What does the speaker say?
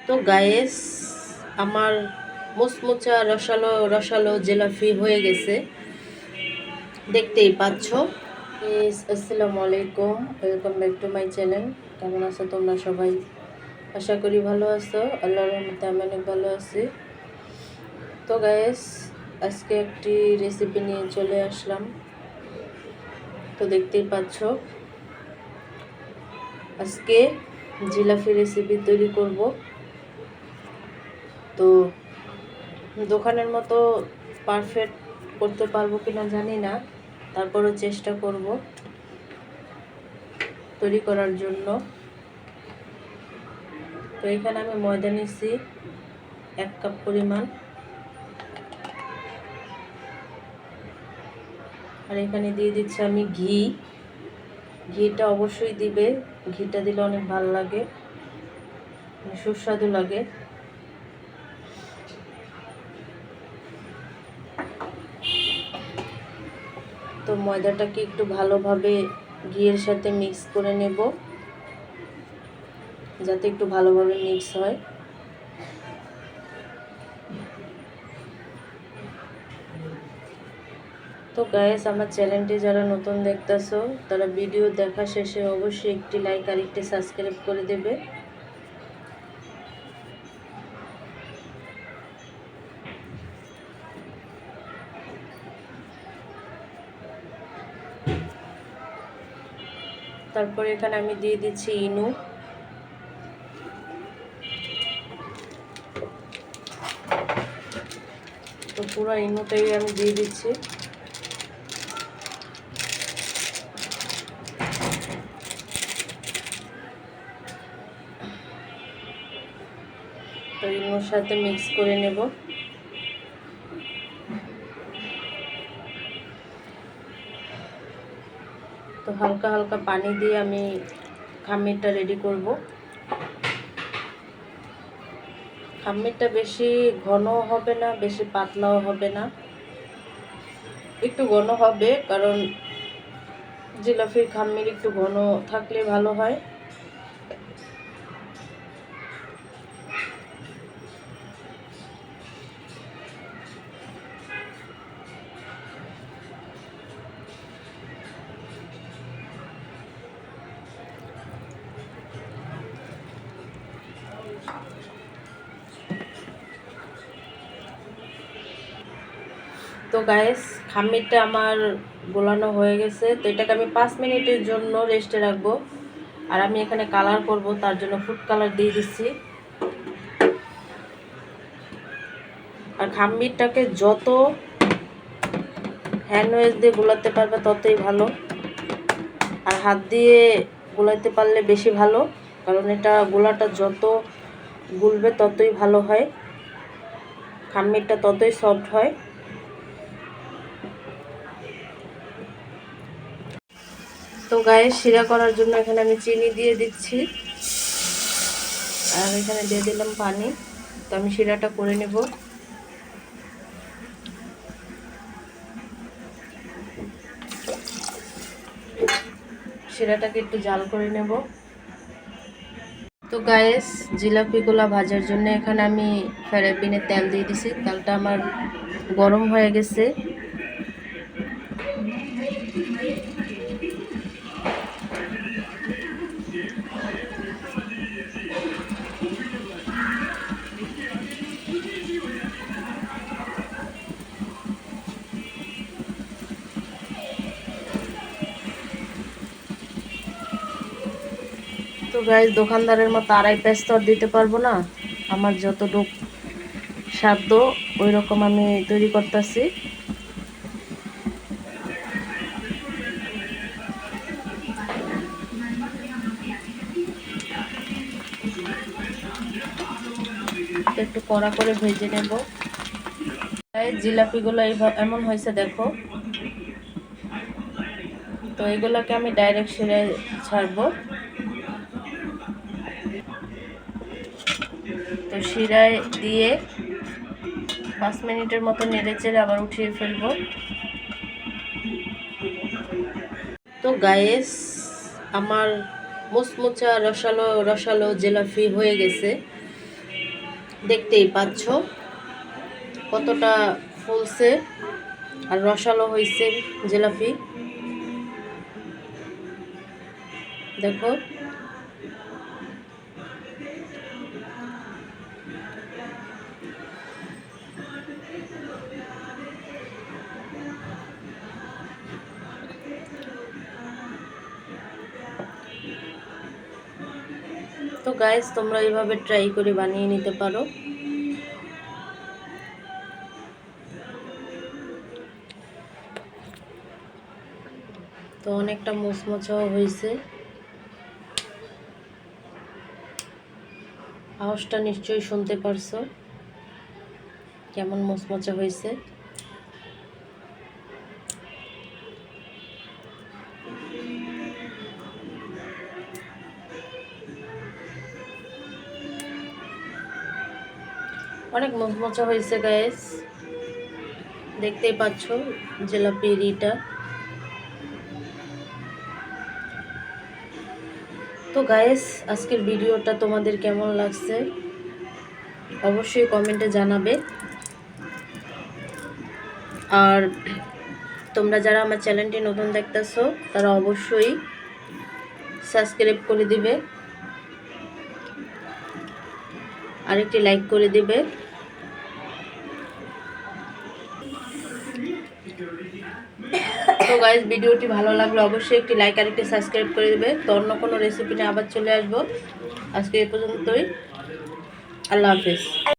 তো গায়েস আমার মুচমুচা রসালো রসালো জিলাপি হয়ে গেছে, দেখতেই পাচ্ছ। আসসালামু আলাইকুম, welcome back to my channel. কেমন আছো তোমরা সবাই? আশা করি ভালো আছো। আল্লাহর রহমতে আমি অনেক ভালো আছি। তো গায়েস আজকে একটি রেসিপি নিয়ে চলে আসলাম। তো দেখতেই পাচ্ছ, আজকে জিলাপি রেসিপি তৈরি করব। তো দোকানের মতো পারফেক্ট করতে পারবো কিনা জানি না, তারপরও চেষ্টা করব তৈরি করার জন্য। তো এখানে আমি ময়দা নিচ্ছি 1 কাপ পরিমাণ, আর এখানে দিয়ে দিচ্ছি আমি ঘিটা অবশ্যই দিবে, ঘিটা দিলে অনেক ভালো লাগে, সুস্বাদু লাগে। তো ময়দাটাকে একটু ভালোভাবে ঘিয়ের সাথে মিক্স করে নেব, যাতে একটু ভালোভাবে মিক্স হয়। তো গাইস, আমার চ্যানেলটি যারা নতুন দেখতেছো তারা ভিডিও দেখা শেষে অবশ্যই একটি লাইক আর একটি সাবস্ক্রাইব করে দেবে। তারপরে এখানে আমি দিয়ে দিচ্ছি ইনু। তো পুরো ইনুটাই আমি দিয়ে দিচ্ছি। তো ইনুর সাথে মিক্স করে নেব। তো হালকা হালকা পানি দিয়ে আমি খামিরটা রেডি করব। খামিরটা বেশি ঘনও হবে না, বেশি পাতলাও হবে না, একটু ঘন হবে, কারণ জিলাপির খামির একটু ঘন থাকলে ভালো হয়। তো গাইস, খামিরটা আমার গোলানো হয়ে গেছে। তো এটাকে আমি 5 মিনিটের জন্য রেস্টে রাখবো। আর আমি এখানে কালার করব, তার জন্য ফুড কালার দিয়ে দিচ্ছি। আর খামিরটাকে যত হ্যান্ড ওয়াশ দিয়ে গোলাতে পারবে ততই ভালো, আর হাত দিয়ে গোলাতে পারলে বেশি ভালো, কারণ এটা গোলাটা যত গুলবে ততই ভালো হয়, খামিরটা ততই সফট হয়। তো গায়ে শিরা করার জন্য এখানে আমি চিনি দিয়ে দিচ্ছি, আর এখানে দিয়ে দিলাম পানি। তো আমি শিরাটা করে নেব। শিরাটাকে একটু জাল করে নেব। তো গায়েস, জিলাপিগুলা ভাজার জন্য এখানে আমি ফ্রাই প্যানে তেল দিয়ে দিছি। তেলটা আমার গরম হয়ে গেছে। তো গাইস, দোকানদারের মতো আড়াই পেঁয়াজ তো আর দিতে পারবো না, আমার যতটুকু সাধ্য ওই রকম আমি তৈরি করতেছি। একটু কড়া করে ভেজে নেব। জিলাপিগুলো এমন হয়েছে দেখো। তো এগুলোকে আমি ডাইরেক্ট শিরায় ছাড়বো। তো শিরায় দিয়ে 5 মিনিটের মতো নেড়ে চেড়ে আবার উঠিয়ে ফেলবো। তো গায়েস, আমার মুচমুচা রসালো রসালো জিলাপি হয়ে গেছে, দেখতেই পাচ্ছ কতটা ফুলছে আর রসালো হয়েছে জিলাপি। দেখো তো গাইস, তোমরা এইভাবে ট্রাই করে বানিয়ে নিতে পারো। তো অনেকটা মুচমুচাও হয়েছে, আওয়াজটা নিশ্চয়ই শুনতে পারছো কেমন মুচমুচা হয়েছে। অনেক মুচমুচা হয়েছে গাইস, দেখতেই পাচ্ছ জিলাপির ইটা। তো গাইস, আজকের ভিডিওটা তোমাদের কেমন লাগছে অবশ্যই কমেন্টে জানাবে। আর তোমরা যারা আমার চ্যানেলটি নতুন দেখতেছো তারা অবশ্যই সাবস্ক্রাইব করে দিবে, আর একটি লাইক করে দিবে। তো গাইস, ভিডিওটি ভালো লাগলে অবশ্যই একটি লাইক আর একটি সাবস্ক্রাইব করে দিবে। তো অন্য কোনো রেসিপি নিয়ে আবার চলে আসবো। আজকে এই পর্যন্তই, আল্লাহ হাফেজ।